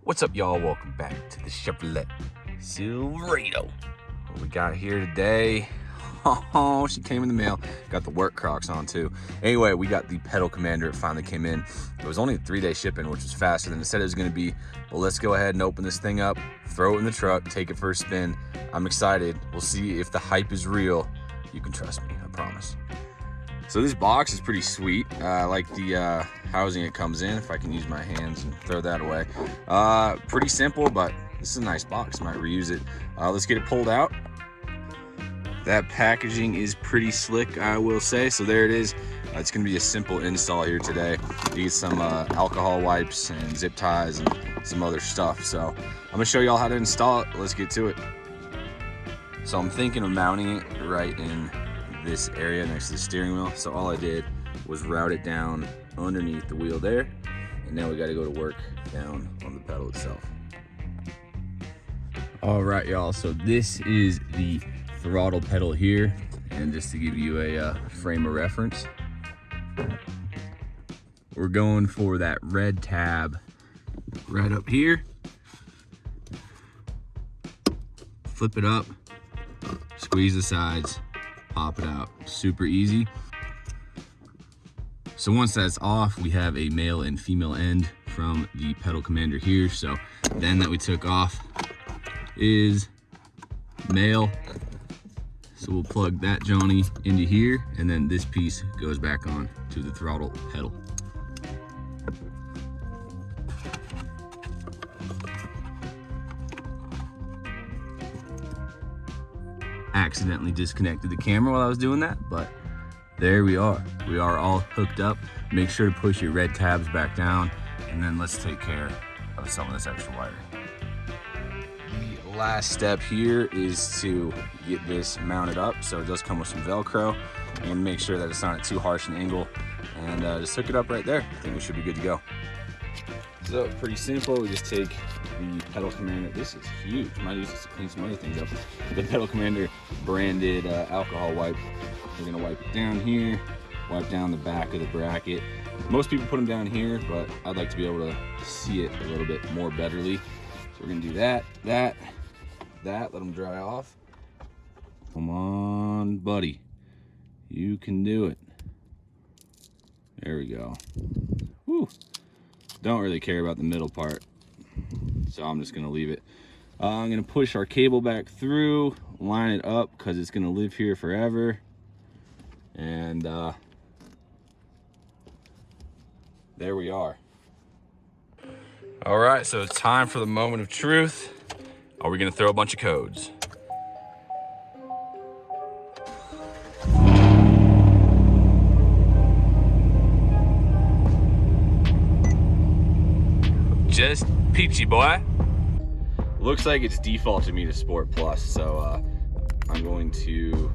What's up, y'all? Welcome back to the Chevrolet Silverado. What we got here today? Oh, she came in the mail. Got the work Crocs on too. Anyway, we got the pedal commander. It finally came in. It was only a 3-day shipping, which was faster than it said it was going to be. But let's go ahead and open this thing up, throw it in the truck, take it for a spin. I'm excited. We'll see if the hype is real. You can trust me, I promise. So this box is pretty sweet. I like the housing it comes in, if I can use my hands and throw that away. Pretty simple, but this is a nice box. Might reuse it. Let's get it pulled out. That packaging is pretty slick, I will say. So there it is. It's gonna be a simple install here today. You get some alcohol wipes and zip ties and some other stuff. So I'm gonna show y'all how to install it. Let's get to it. So I'm thinking of mounting it right in this area next to the steering wheel. So all I did was route it down underneath the wheel there, and now we got to go to work down on the pedal itself. All right, y'all, so this is the throttle pedal here, and just to give you a frame of reference, we're going for that red tab right up here. Flip it up, squeeze the sides, pop it out. Super easy. So once that's off, we have a male and female end from the pedal commander here. So the end that we took off is male. So we'll plug that Johnny into here, and then this piece goes back on to the throttle pedal. Accidentally disconnected the camera while I was doing that, but there we are. We are all hooked up. Make sure to push your red tabs back down, and then let's take care of some of this extra wiring. The last step here is to get this mounted up. So it does come with some Velcro, and make sure that it's not at too harsh an angle, and just hook it up right there. I think we should be good to go. So pretty simple. We just take the pedal commander. This is huge. Might use this to clean some other things up. The pedal commander branded alcohol wipe. We're gonna wipe it down here, wipe down the back of the bracket. Most people put them down here, but I'd like to be able to see it a little bit more betterly. So we're gonna do that, let them dry off. Come on, buddy. You can do it. There we go. Woo. Don't really care about the middle part, so I'm just gonna leave it. I'm gonna push our cable back through, line it up, because it's gonna live here forever. And there we are. All right, so it's time for the moment of truth. Are we gonna throw a bunch of codes? Just peachy, boy. Looks like it's defaulted me to Sport Plus, so I'm going to,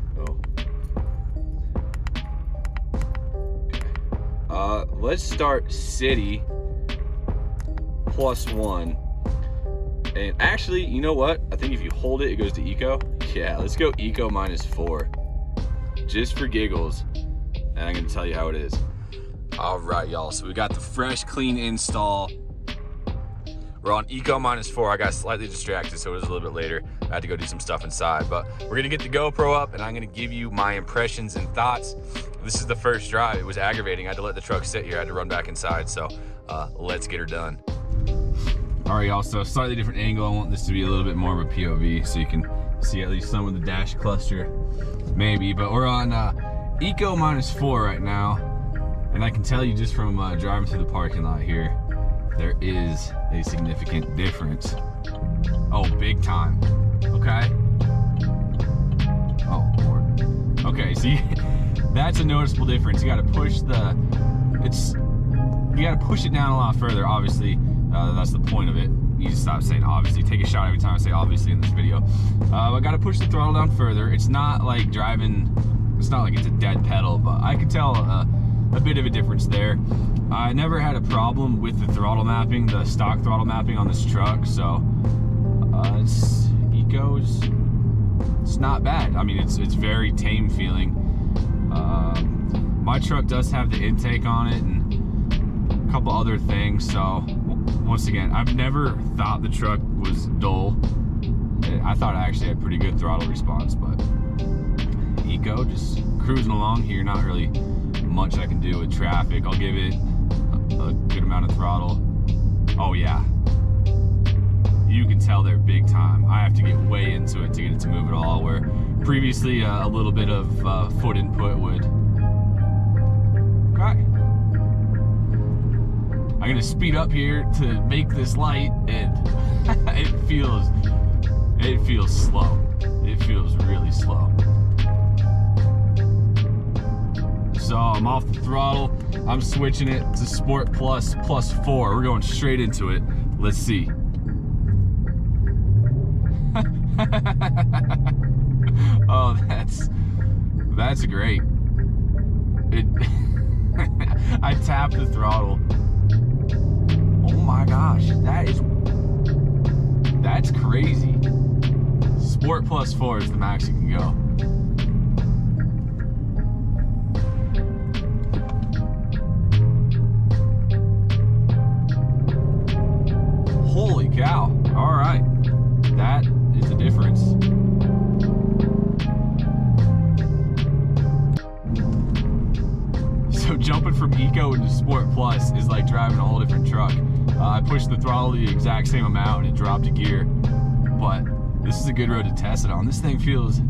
let's start City +1. And actually, you know what? I think if you hold it, it goes to Eco. Yeah, let's go Eco -4. Just for giggles. And I'm gonna tell you how it is. All right, y'all, so we got the fresh, clean install. We're on Eco -4. I got slightly distracted, so it was a little bit later. I had to go do some stuff inside, but we're gonna get the GoPro up, and I'm gonna give you my impressions and thoughts. This is the first drive. It was aggravating. I had to let the truck sit here. I had to run back inside, so let's get her done. All right, y'all, so slightly different angle. I want this to be a little bit more of a POV, so you can see at least some of the dash cluster, maybe. But we're on Eco -4 right now, and I can tell you just from driving through the parking lot here, there is a significant difference. Oh, big time. Okay. Oh, Lord. Okay, see, that's a noticeable difference. You gotta push you gotta push it down a lot further, obviously. That's the point of it. You need to stop saying obviously. Take a shot every time I say obviously in this video. I gotta push the throttle down further. It's not like driving, it's not like it's a dead pedal, but I could tell a bit of a difference there. I never had a problem with the throttle mapping, the stock throttle mapping on this truck, so it's not bad. I mean, it's very tame feeling. My truck does have the intake on it and a couple other things, so once again, I've never thought the truck was dull. I thought I actually had pretty good throttle response, but Eco, just cruising along here, not really much I can do with traffic. I'll give it a good amount of throttle. Oh yeah, you can tell they're big time. I have to get way into it to get it to move at all, where previously a little bit of foot input would. Okay. I'm gonna speed up here to make this light, and it feels slow. It feels really slow. So I'm off the throttle. I'm switching it to Sport Plus +4. We're going straight into it. Let's see. Oh, that's great. I tapped the throttle. Oh my gosh, that's crazy. Sport +4 is the max you can go. Holy cow. All right, that is the difference. So jumping from Eco into Sport Plus is like driving a whole different truck. I pushed the throttle the exact same amount and it dropped a gear, but this is a good road to test it on. This thing feels,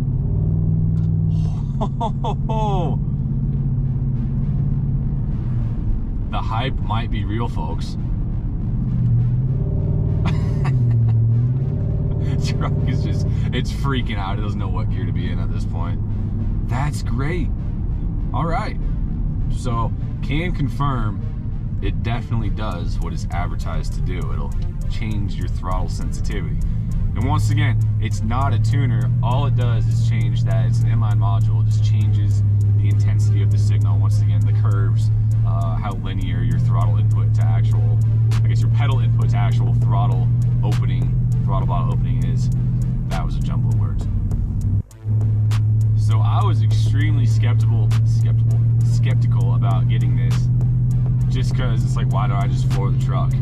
the hype might be real, folks. Truck is just, it's freaking out. It doesn't know what gear to be in at this point. That's great. All right, so can confirm it definitely does what it's advertised to do. It'll change your throttle sensitivity. And once again, it's not a tuner. All it does is change that. It's an inline module. It just changes the intensity of the signal. Once again, the curves, how linear your throttle input to actual, I guess your pedal input to actual throttle opening, throttle bottle opening is. That was a jumble of words. So I was extremely skeptical about getting this, just because it's like, why don't I just floor the truck?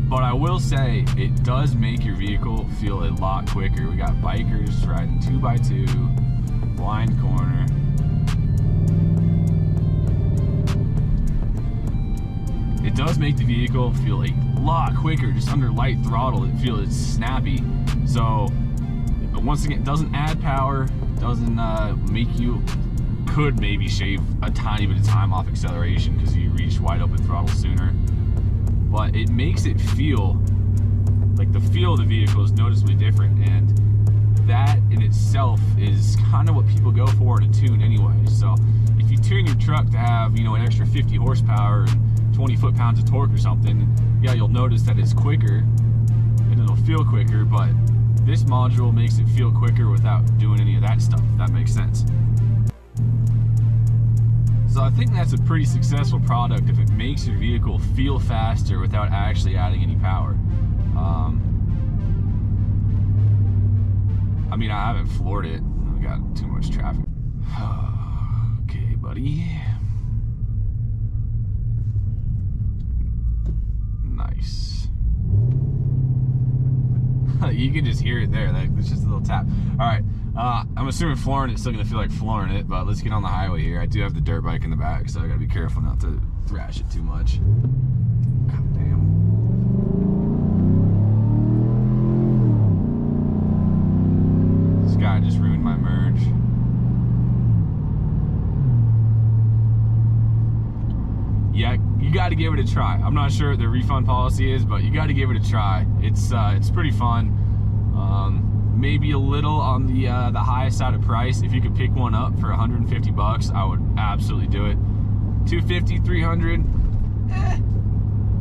But I will say, it does make your vehicle feel a lot quicker. We got bikers riding 2x2, blind corner. It does make the vehicle feel a lot quicker, just under light throttle. It feels snappy. So once again, it doesn't add power, doesn't make you, could maybe shave a tiny bit of time off acceleration because you reach wide open throttle sooner. But it makes it feel like the feel of the vehicle is noticeably different, and that in itself is kind of what people go for in a tune anyway. So if you tune your truck to have, you know, an extra 50 horsepower and 20 foot-pounds of torque or something, yeah, you'll notice that it's quicker and it'll feel quicker, but this module makes it feel quicker without doing any of that stuff, if that makes sense. So I think that's a pretty successful product if it makes your vehicle feel faster without actually adding any power. I mean, I haven't floored it. I've got too much traffic. Okay, buddy. Nice. You can just hear it there. It's just a little tap. All right. I'm assuming flooring it's still gonna feel like flooring it, but let's get on the highway here. I do have the dirt bike in the back, so I gotta be careful not to thrash it too much. God damn. This guy just ruined my merge. Yeah, you gotta give it a try. I'm not sure what the refund policy is, but you gotta give it a try. It's pretty fun. Maybe a little on the high side of price. If you could pick one up for 150 bucks, I would absolutely do it. 250, 300,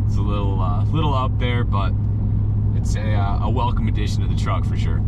it's a little up there, but it's a welcome addition to the truck for sure.